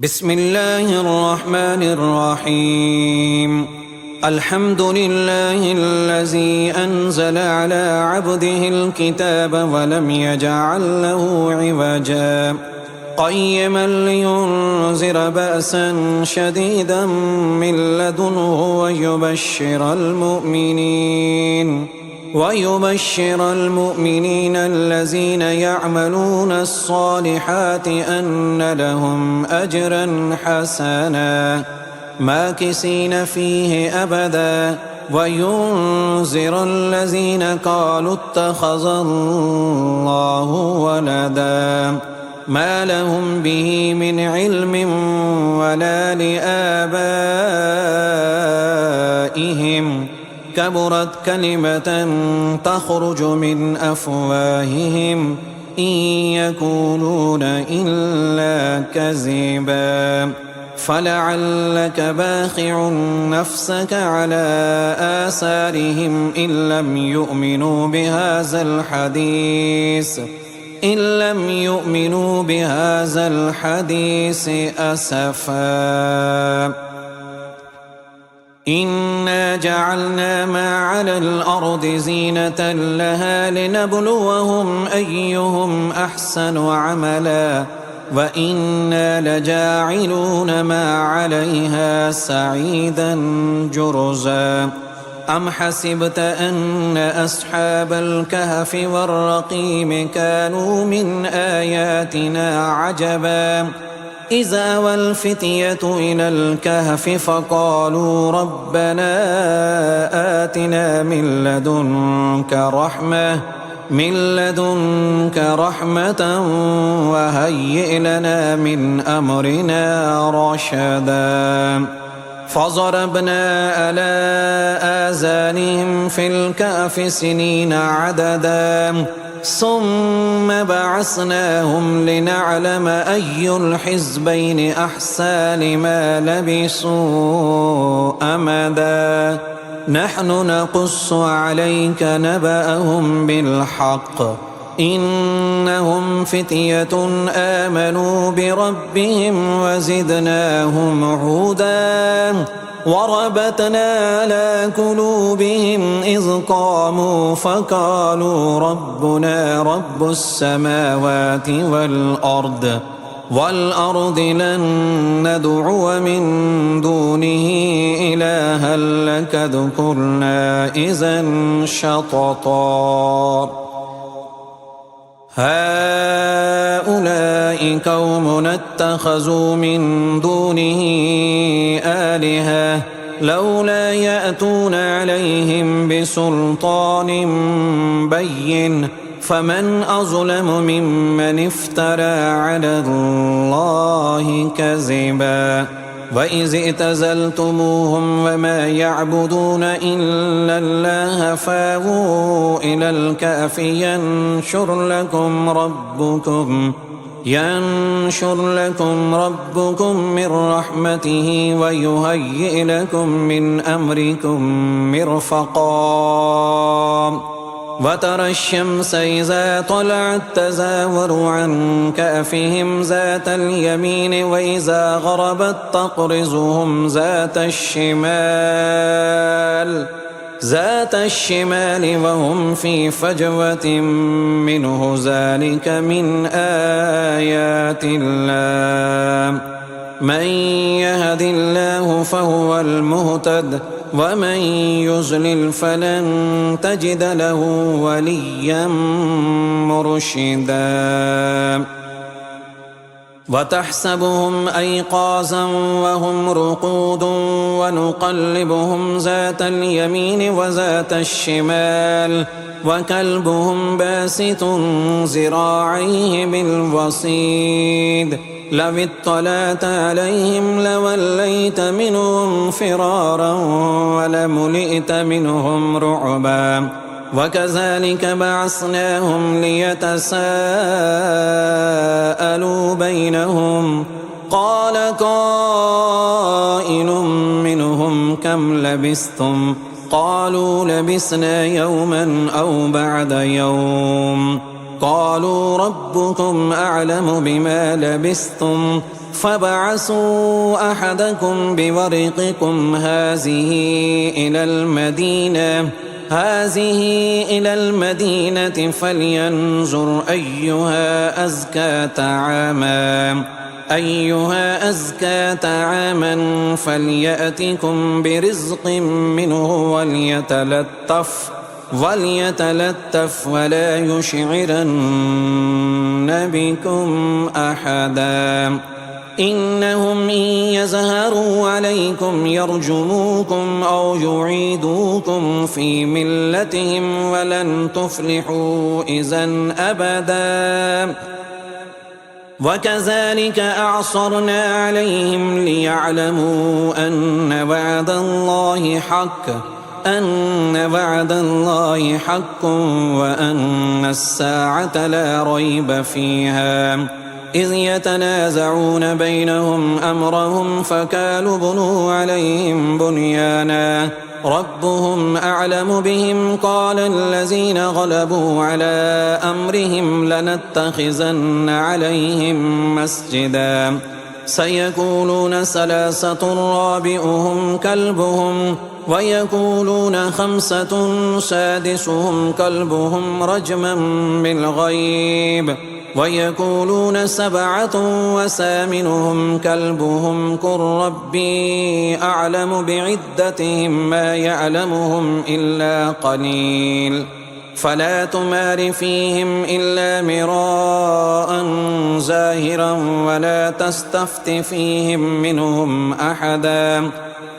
بسم الله الرحمن الرحيم. الحمد لله الذي أنزل على عبده الكتاب ولم يجعل له عوجا قيما لينذر بأسا شديدا من لدنه ويبشر المؤمنين الذين يعملون الصالحات أن لهم أجرا حسنا ماكثين فيه أبدا وينذر الذين قالوا اتخذ الله ولدا ما لهم به من علم ولا لآبائهم كبرت كلمة تخرج من أفواههم إن يقولون إلا كذبا فلعلك باخع نفسك على آثارهم إن لم يؤمنوا بهذا الحديث أسفا. إنا جعلنا ما على الأرض زينة لها لنبلوهم أيهم أحسن عملا وإنا لجاعلون ما عليها سعيدا جرزا. أم حسبت أن أصحاب الكهف والرقيم كانوا من آياتنا عجبا إذ أوى الفتية إلى الكهف فقالوا ربنا آتنا من لدنك رحمة وهيئ لنا من أمرنا رشدا. فضربنا على آذانهم في الكهف سنين عددا ثم بعثناهم لنعلم أي الحزبين أحصى لما لبثوا أمدا. نحن نقص عليك نبأهم بالحق إنهم فتية آمنوا بربهم وزدناهم هدى وربطنا على قلوبهم إذ قاموا فقالوا ربنا رب السماوات والأرض لن ندعو من دونه إلها لقد قلنا إذا شططا. هؤلاء قوم اتخذوا من دونه آلهة لولا يأتون عليهم بسلطان بين فمن أظلم ممن افترى على الله كذبا. وإذ اعتزلتموهم وما يعبدون إلا الله فاووا إلى الكهف ينشر لكم ربكم من رحمته ويهيئ لكم من أمركم مرفقا. وترى الشمس إذا طلعت تزاور عن كهفهم ذات اليمين وإذا غربت تقرضهم ذات الشمال وهم في فجوة منه ذلك من آيات الله. من يهد الله فهو المهتد ومن يضلل فلن تجد له وليا مرشدا. وتحسبهم أيقاظا وهم رقود ونقلبهم ذات اليمين وذات الشمال وكلبهم باسط ذراعيه بالوصيد لو اطلعت عليهم لوليت منهم فرارا ولملئت منهم رعبا. وكذلك بعثناهم ليتساءلوا بينهم قال قائل منهم كم لبثتم قالوا لبثنا يوما أو بعد يوم قالوا ربكم أعلم بما لبثتم فابعثوا أحدكم بورقكم هذه إلى المدينة فلينظر أيها أزكى طعاما فليأتكم برزق منه وليتلطف ولا يشعرن بكم أحدا إنهم إن يظهروا عليكم يرجموكم أو يعيدوكم في ملتهم ولن تفلحوا إذا أبدا وكذلك أعصرنا عليهم ليعلموا أن وعد الله حق وأن الساعة لا ريب فيها إذ يتنازعون بينهم أمرهم فقالوا بنوا عليهم بنيانا ربهم أعلم بهم قال الذين غلبوا على أمرهم لنتخذن عليهم مسجدا سيقولون ثلاثة رابعهم كلبهم ويقولون خمسة سادسهم كلبهم رجما بالغيب ويقولون سبعة وثامنهم كلبهم قل ربي أعلم بعدتهم ما يعلمهم إلا قليل فلا تمار فيهم إلا مراء ظاهرا ولا تستفت فيهم منهم أحدا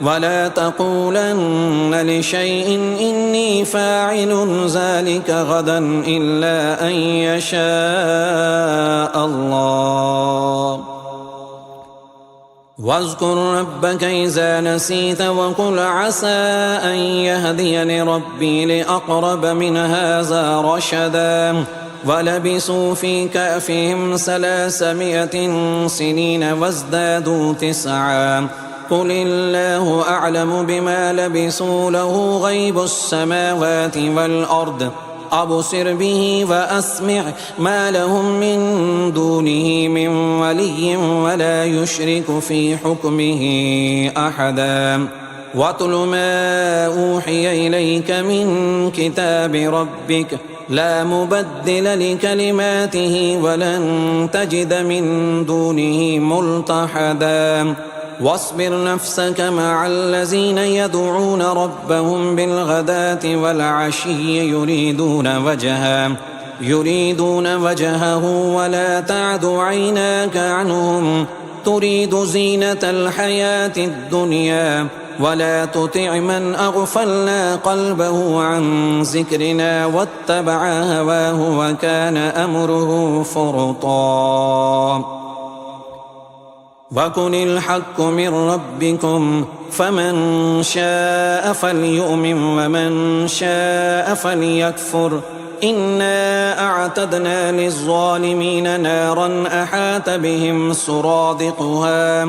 ولا تقولن لشيء إني فاعل ذلك غدا إلا أن يشاء الله واذكر ربك إذا نسيت وقل عسى أن يهديني ربي لأقرب من هذا رشدا ولبثوا في كهفهم 300 سنين وازدادوا 9 قل الله أعلم بما لبثوا له غيب السماوات والأرض أبصر به وأسمع ما لهم من دونه من ولي ولا يشرك في حكمه أحدا واتل ما أوحي إليك من كتاب ربك لا مبدل لكلماته ولن تجد من دونه ملتحدا واصبر نفسك مع الذين يدعون ربهم بالغداة والعشي يريدون وجهه ولا تعد عيناك عنهم تريد زينة الحياة الدنيا ولا تطع من أغفلنا قلبه عن ذكرنا واتبع هواه وكان أمره فرطا وقل الحق من ربكم فمن شاء فليؤمن ومن شاء فليكفر إنا أعتدنا للظالمين نارا أحاط بهم سرادقها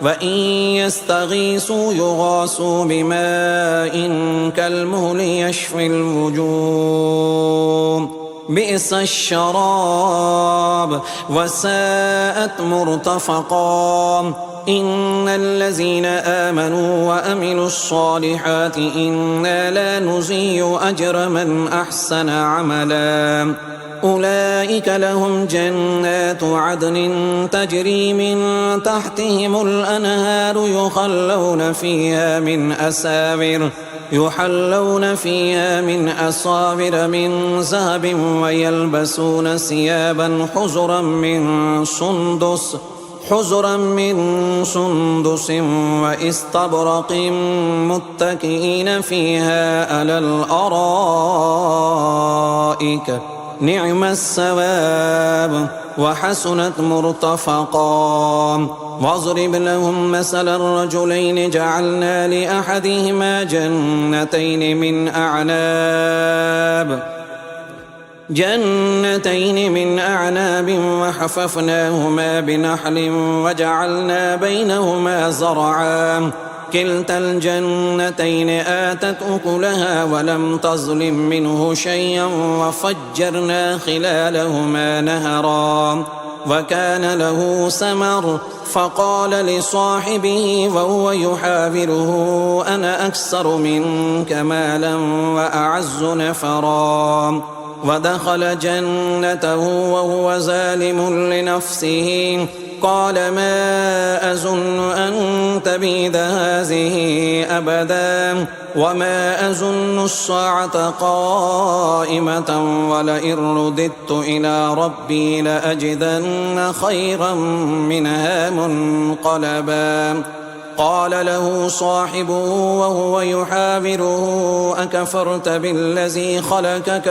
وإن يستغيثوا يغاثوا بماء كالمهل يشفي الوجوه بئس الشراب وساءت مرتفقا إن الذين آمنوا وأملوا الصالحات إنا لا نضيع أجر من أحسن عملا أولئك لهم جنات عدن تجري من تحتهم الأنهار يحلون فيها من أساور من ذهب ويلبسون ثيابا حزرا من سندس واستبرق متكئين فيها على الأرائك نعم الثواب وحسنت مرتفقا واضرب لهم مثل الرجلين جعلنا لأحدهما جنتين من أعناب وحففناهما بنخل وجعلنا بينهما زرعا كلتا الجنتين آتت أكلها ولم تظلم منه شيئا وفجرنا خلالهما نهرا وكان له ثمر فقال لصاحبه وهو يحاوره أنا أكثر منك مالا وأعز نفرا ودخل جنته وهو ظالم لنفسه قال ما أظن أن تبيد هذه أبدا وما أظن الساعة قائمة ولئن رددت إلى ربي لأجدن خيرا منها منقلبا قال له صاحبه وهو يحاوره أكفرت بالذي خلقك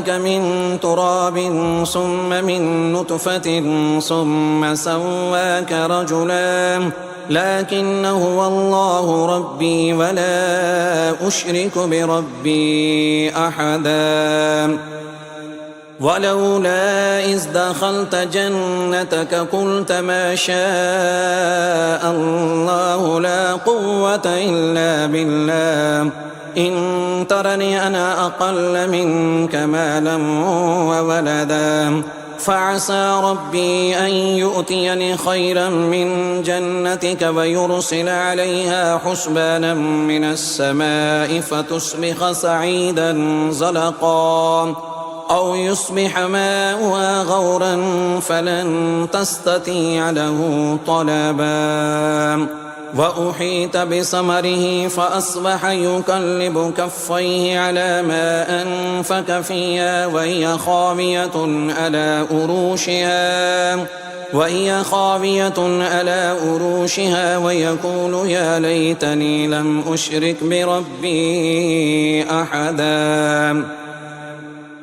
من تراب ثم من نطفة ثم سواك رجلا لكن هو الله ربي ولا أشرك بربي أحدا ولولا إذ دخلت جنتك قلت ما شاء الله لا قوة إلا بالله إن ترني أنا أقل منك مالا وولدا فعسى ربي أن يؤتيني خيرا من جنتك ويرسل عليها حسبانا من السماء فتصبح سعيدا زلقا أو يصبح ماؤها غورا فلن تستطيع له طلبا وأحيط بثمره فأصبح يقلب كفيه على ما أنفق فيها وهي خاوية على أروشها ويقول يا ليتني لم أشرك بربي أحدا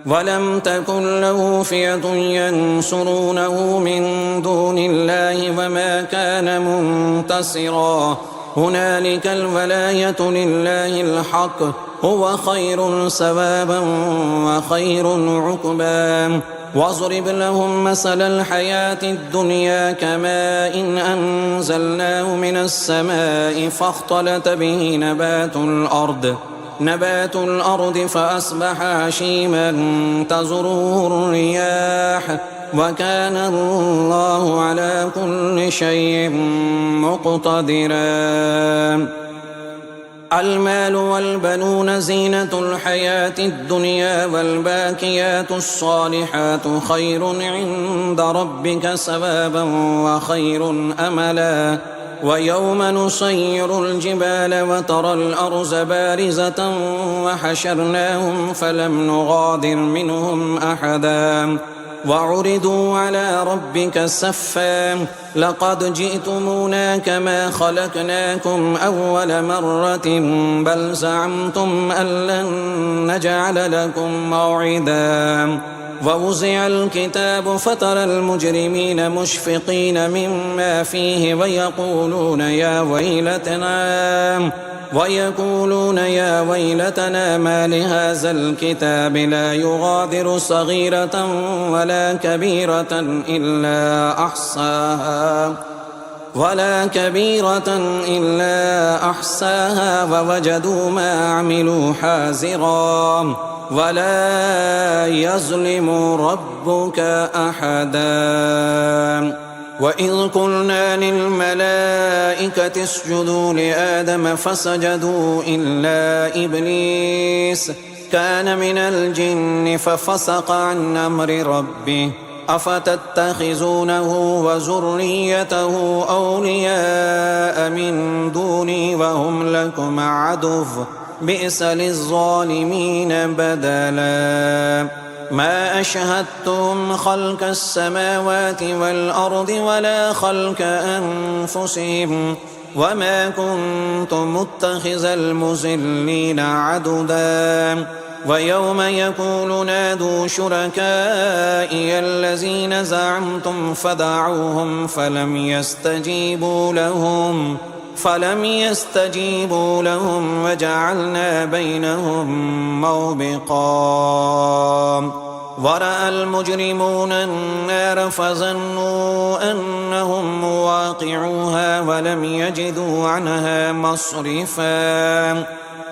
ولم تكن له فئة ينصرونه من دون الله وما كان منتصرا هنالك الولاية لله الحق هو خير ثوابا وخير عقبا واضرب لهم مثل الحياة الدنيا كماء إن أنزلناه من السماء فاختلط به نبات الأرض فأصبح هشيما تذروه الرياح وكان الله على كل شيء مقتدرا المال والبنون زينة الحياة الدنيا والباقيات الصالحات خير عند ربك ثوابا وخير أملا ويوم نسير الجبال وترى الأرض بارزة وحشرناهم فلم نغادر منهم أحدا وعرضوا على ربك صفا لقد جئتمونا كما خلقناكم أول مرة بل زعمتم أن لن نجعل لكم موعدا ووزع الكتاب فترى المجرمين مشفقين مما فيه ويقولون يا ويلتنا ما لهذا الكتاب لا يغادر صغيرة ولا كبيرة إلا أحصاها ووجدوا ما عملوا حاضرا ولا يظلم ربك أحدا وإذ قلنا للملائكة اسجدوا لآدم فسجدوا إلا إبليس كان من الجن ففسق عن أمر ربه أفتتخذونه وذريته أولياء من دوني وهم لكم عدو بئس للظالمين بدلا ما أشهدتم خلق السماوات والأرض ولا خلق أنفسهم وما كنت متخذ المضلين عضدا ويوم يقول نادوا شركائي الذين زعمتم فدعوهم فلم يستجيبوا لهم وجعلنا بينهم موبقا ورأى المجرمون النار فظنوا أنهم مواقعوها ولم يجدوا عنها مصرفا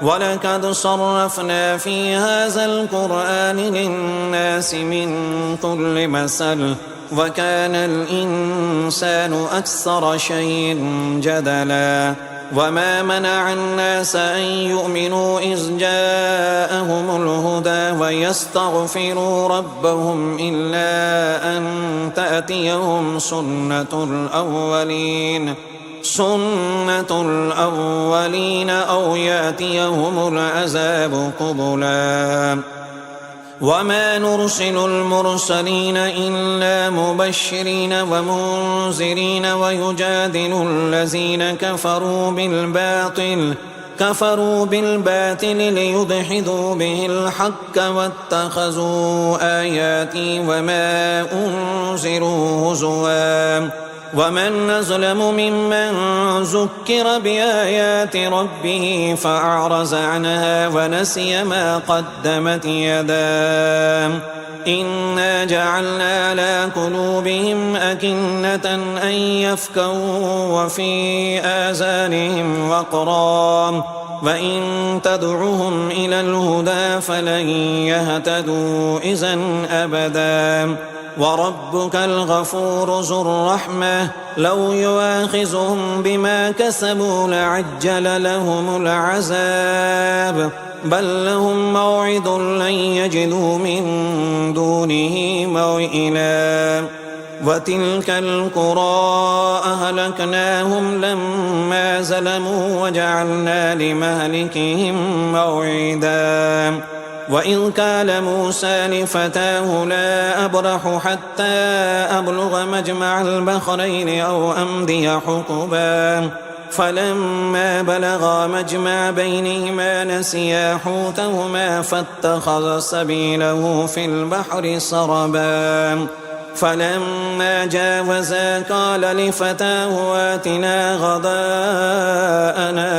ولقد صرفنا في هذا القرآن للناس من كل مثل وكان الإنسان أكثر شيء جدلا وما منع الناس أن يؤمنوا إذ جاءهم الهدى ويستغفروا ربهم إلا أن تأتيهم سنة الأولين أو يأتيهم العذاب قبلا وما نرسل المرسلين إلا مبشرين ومنذرين ويجادل الذين كفروا بالباطل ليدحضوا به الحق واتخذوا آياتي وما أنذروا هزوا ومن أظلم ممن ذكر بآيات ربه فأعرض عنها ونسي ما قدمت يداه إنا جعلنا على قلوبهم أكنة أن يفقهوا وفي آذانهم وقرا وإن تدعهم إلى الهدى فلن يهتدوا إذا أبدا وربك الغفور ذو الرحمة لو يؤاخذهم بما كسبوا لعجل لهم العذاب بل لهم موعد لن يجدوا من دونه موئلا وتلك القرى أهلكناهم لما ظلموا وجعلنا لمهلكهم موعدا وإذ قال موسى لفتاه لا أبرح حتى أبلغ مجمع البحرين أو أمضي حقبا فلما بلغا مجمع بينهما نسيا حوتهما فاتخذ سبيله في البحر سربا فلما جاوزا قال لفتاه آتنا غداءنا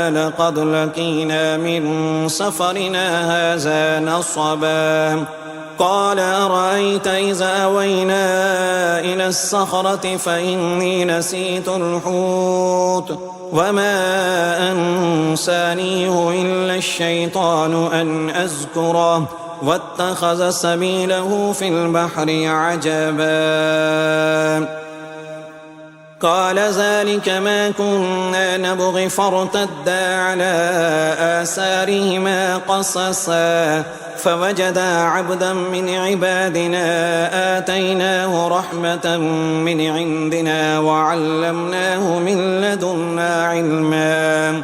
لقد لقينا من سفرنا هذا نصبا قال أرأيت إذا أوينا إلى الصخرة فإني نسيت الحوت وما أنسانيه إلا الشيطان أن أذكره واتخذ سبيله في البحر عجبا قال ذلك ما كنا نبغي فارتدا على آثارهما قصصا فوجدا عبدا من عبادنا آتيناه رحمة من عندنا وعلمناه من لدنا علما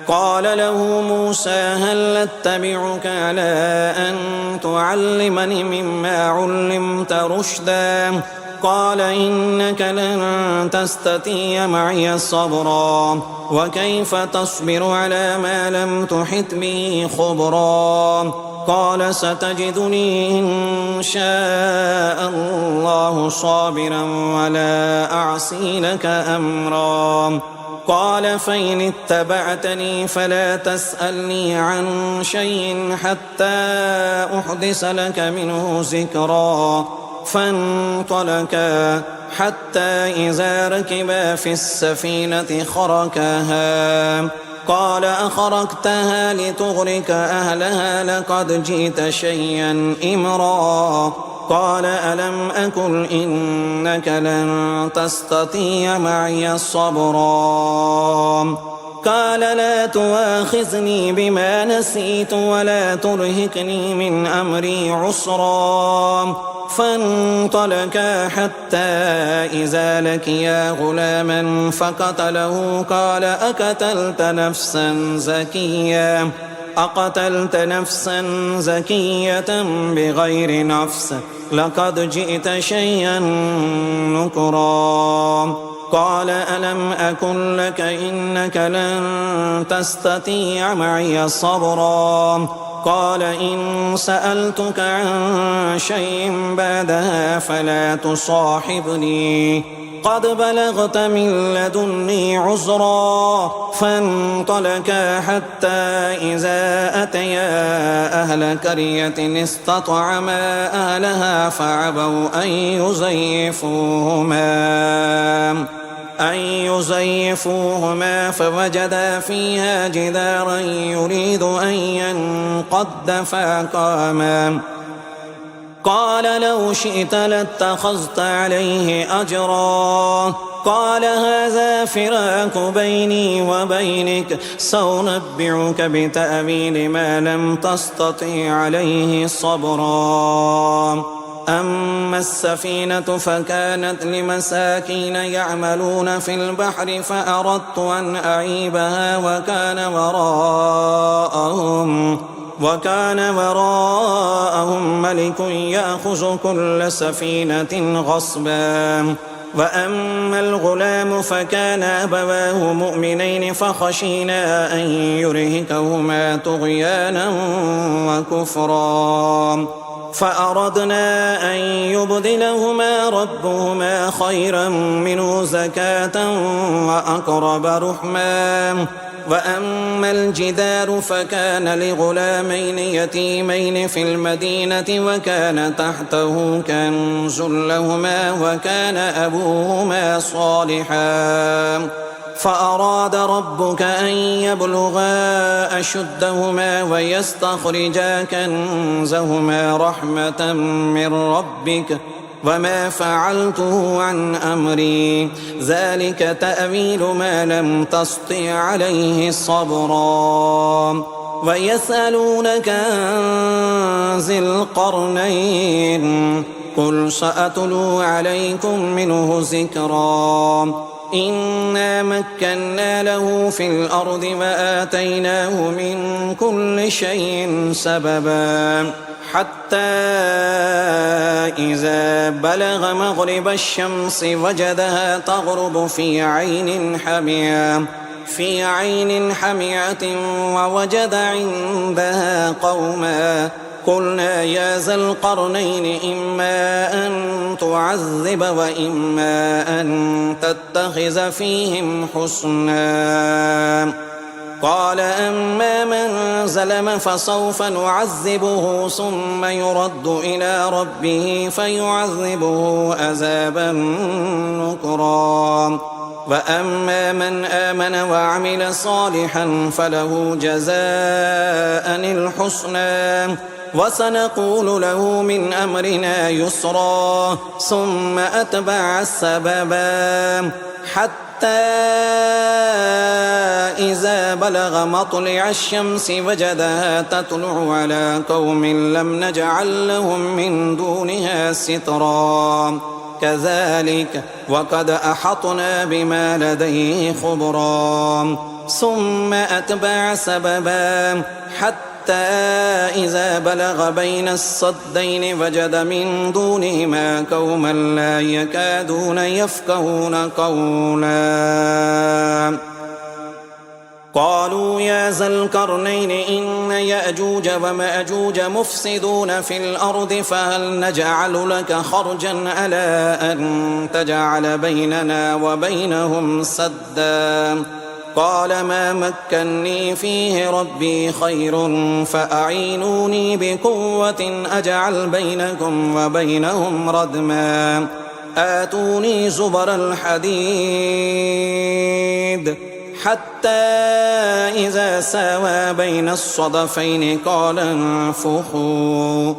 قال له موسى هل أتبعك على أن تعلمني مما علمت رشدا قال إنك لن تستطيع معي صبرا وكيف تصبر على ما لم تحط به خبرا قال ستجدني إن شاء الله صابرا ولا أعصي لك أمرا قال فإن اتبعتني فلا تسألني عن شيء حتى أحدث لك منه ذكرا فانطلقا حتى إذا ركبا في السفينة خرقها قال أخرقتها لتغرق أهلها لقد جئت شيئا إمرا قال ألم أقل إنك لن تستطيع معي صبرا قال لا تؤاخذني بما نسيت ولا ترهقني من أمري عسرا فانطلقا حتى إذا لقيا غلاما فقتله قال أقتلت نفسا زكية بغير نفس لقد جئت شيئا نكرا قال ألم أقل لك إنك لن تستطيع معي صبرا قال إن سألتك عن شيء بعدها فلا تصاحبني قد بلغت من لدني عذرا فانطلقا حتى إذا أتيا أهل قرية استطعما أهلها فأبوا أن يزيفوهما فوجدا فيها جدارا يريد أن ينقض فأقاما قال لو شئت لاتخذت عليه أجرا قال هذا فراق بيني وبينك سأنبئك بتأويل ما لم تستطع عليه صبرا أما السفينة فكانت لمساكين يعملون في البحر فأردت أن أعيبها وكان وراءهم ملك يأخذ كل سفينة غصبا وأما الغلام فكان أبواه مؤمنين فخشينا أن يرهقهما طغيانا وكفرا فأردنا أن يبدلهما ربهما خيرا منه زكاة وأقرب رحما وأما الجدار فكان لغلامين يتيمين في المدينة وكان تحته كنز لهما وكان أبوهما صالحا فأراد ربك أن يبلغا أشدهما ويستخرجا كنزهما رحمة من ربك وما فعلته عن أمري ذلك تأويل ما لم تسطع عليه صبرا ويسألونك عن ذي القرنين قل سأتلو عليكم منه ذكرا إنا مكنا له في الأرض وآتيناه من كل شيء سببا حتى إذا بلغ مغرب الشمس وجدها تغرب في عين حمية ووجد عندها قوما قلنا يا ذا القرنين إما أن تعذب وإما أن تتخذ فيهم حسنا قال أما من ظلم فسوف نعذبه ثم يرد إلى ربه فيعذبه عذابا نكرا وأما من آمن وعمل صالحا فله جزاء الحسنى وسنقول له من أمرنا يسرا ثم أتبع السببا حتى إذا بلغ مطلع الشمس وجدها تطلع على قوم لم نجعل لهم من دونها سترا كذلك وقد أحطنا بما لديه خبرا ثم أتبع سببا حتى إذا بلغ بين الصدين وجد من دونهما قوما لا يكادون يفقهون قولا قالوا يا ذا القرنين إن يأجوج ومأجوج مفسدون في الأرض فهل نجعل لك خرجا على أن تجعل بيننا وبينهم سدا قال ما مكني فيه ربي خير فأعينوني بقوة أجعل بينكم وبينهم ردما آتوني زبر الحديد حتى إذا ساوى بين الصدفين قال انفخوا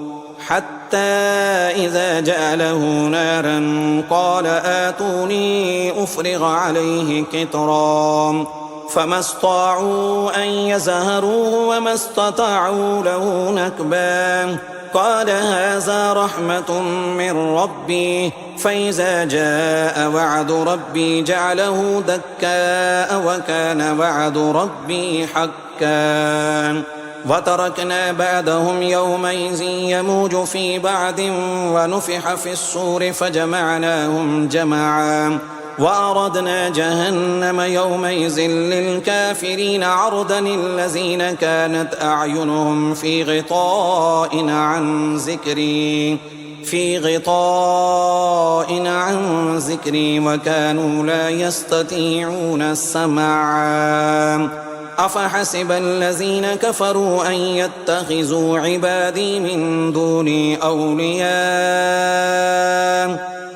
حتى إذا جعله نارا قال آتوني أفرغ عليه قطرا فما استطاعوا أن يزهروه وما استطاعوا له نكبا قال هذا رحمة من ربي فإذا جاء وعد ربي جعله دكاء وكان وعد ربي حقا وتركنا بعدهم يومئذ يموج في بعد ونفح في الصور فجمعناهم جمعا وأردنا جهنم يومئذ للكافرين عرضا الذين كانت أعينهم في غطاء عن ذكري وكانوا لا يستطيعون السمع أفحسب الذين كفروا أن يتخذوا عبادي من دوني أولياء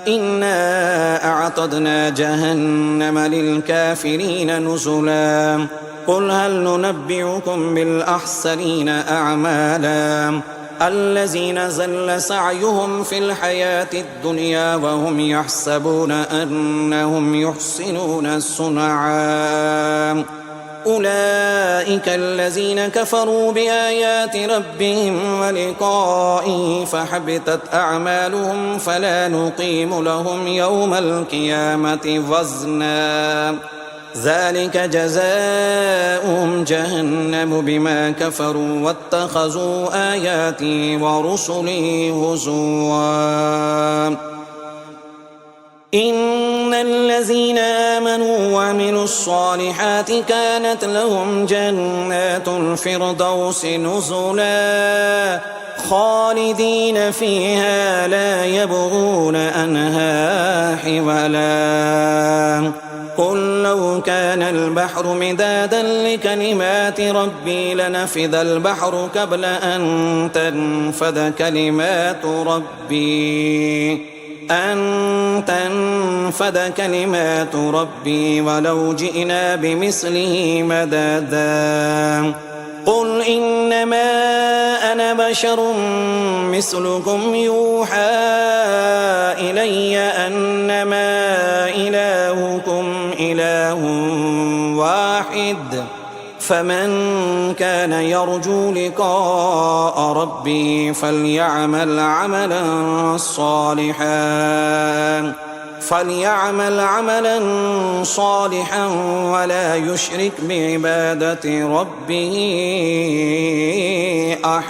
إنا أعتدنا جهنم للكافرين نزلا قل هل ننبئكم بالأخسرين أعمالا الذين زل سعيهم في الحياة الدنيا وهم يحسبون أنهم يحسنون صنعا أولئك الذين كفروا بآيات ربهم ولقائه فحبطت أعمالهم فلا نقيم لهم يوم القيامة وزنا ذلك جزاؤهم جهنم بما كفروا واتخذوا آياتي ورسلي هزوا إن الذين آمنوا وعملوا الصالحات كانت لهم جنات الفردوس نزلا خالدين فيها لا يبغون عنها حولا قل لو كان البحر مدادا لكلمات ربي لنفد البحر قبل أن تنفد كلمات ربي ولو جئنا بمثله مددا قل إنما أنا بشر مثلكم يوحى إلي أنما إلهكم إله واحد فمن كان يرجو لقاء ربه فليعمل عملا صالحا ولا يشرك بعبادة ربه أحدا.